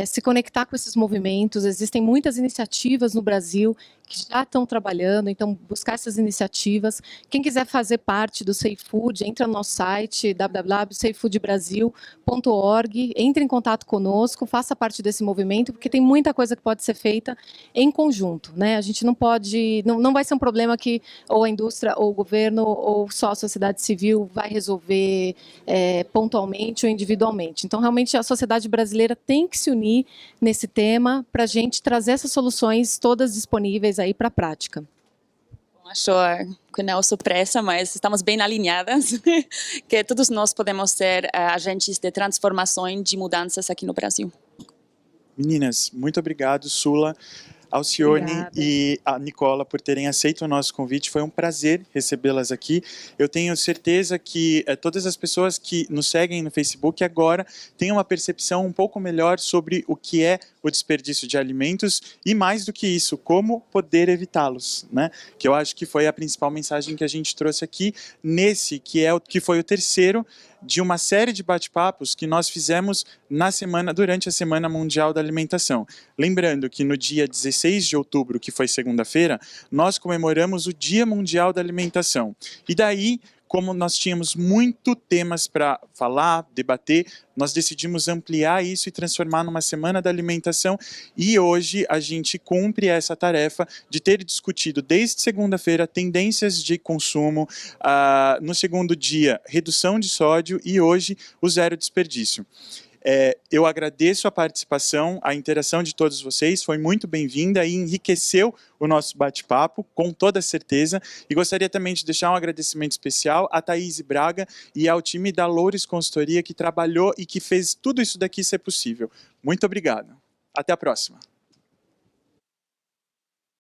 Speaker 3: se conectar com esses movimentos. Existem muitas iniciativas no Brasil que já estão trabalhando, então buscar essas iniciativas. Quem quiser fazer parte do Safe Food, entra no nosso site www.safefoodbrasil.org, entre em contato conosco, faça parte desse movimento, porque tem muita coisa que pode ser feita em conjunto, né? A gente não pode, não vai ser um problema que ou a indústria, ou o governo, ou só a sociedade civil vai resolver pontualmente ou individualmente. Então, realmente, a sociedade brasileira tem que se unir nesse tema para a gente trazer essas soluções todas disponíveis aí para a prática.
Speaker 2: Acho que não surpresa, mas estamos bem alinhadas, que todos nós podemos ser agentes de transformação, de mudanças aqui no Brasil.
Speaker 1: Meninas, muito obrigado, Sula, Alcione
Speaker 3: Obrigada.
Speaker 1: E a Nicola por terem aceito o nosso convite. Foi um prazer recebê-las aqui. Eu tenho certeza que todas as pessoas que nos seguem no Facebook agora têm uma percepção um pouco melhor sobre o que é o desperdício de alimentos e, mais do que isso, como poder evitá-los, né? Que eu acho que foi a principal mensagem que a gente trouxe aqui nesse, que foi o terceiro de uma série de bate-papos que nós fizemos durante a Semana Mundial da Alimentação. Lembrando que no dia 16 de outubro, que foi segunda-feira, nós comemoramos o Dia Mundial da Alimentação. E daí, como nós tínhamos muito temas para falar, debater, nós decidimos ampliar isso e transformar numa Semana da Alimentação, e hoje a gente cumpre essa tarefa de ter discutido desde segunda-feira tendências de consumo, no segundo dia redução de sódio e hoje o zero desperdício. Eu agradeço a participação, a interação de todos vocês, foi muito bem-vinda e enriqueceu o nosso bate-papo, com toda certeza. E gostaria também de deixar um agradecimento especial a Thaís Braga e ao time da Loures Consultoria, que trabalhou e que fez tudo isso daqui ser possível. Muito obrigado. Até a próxima.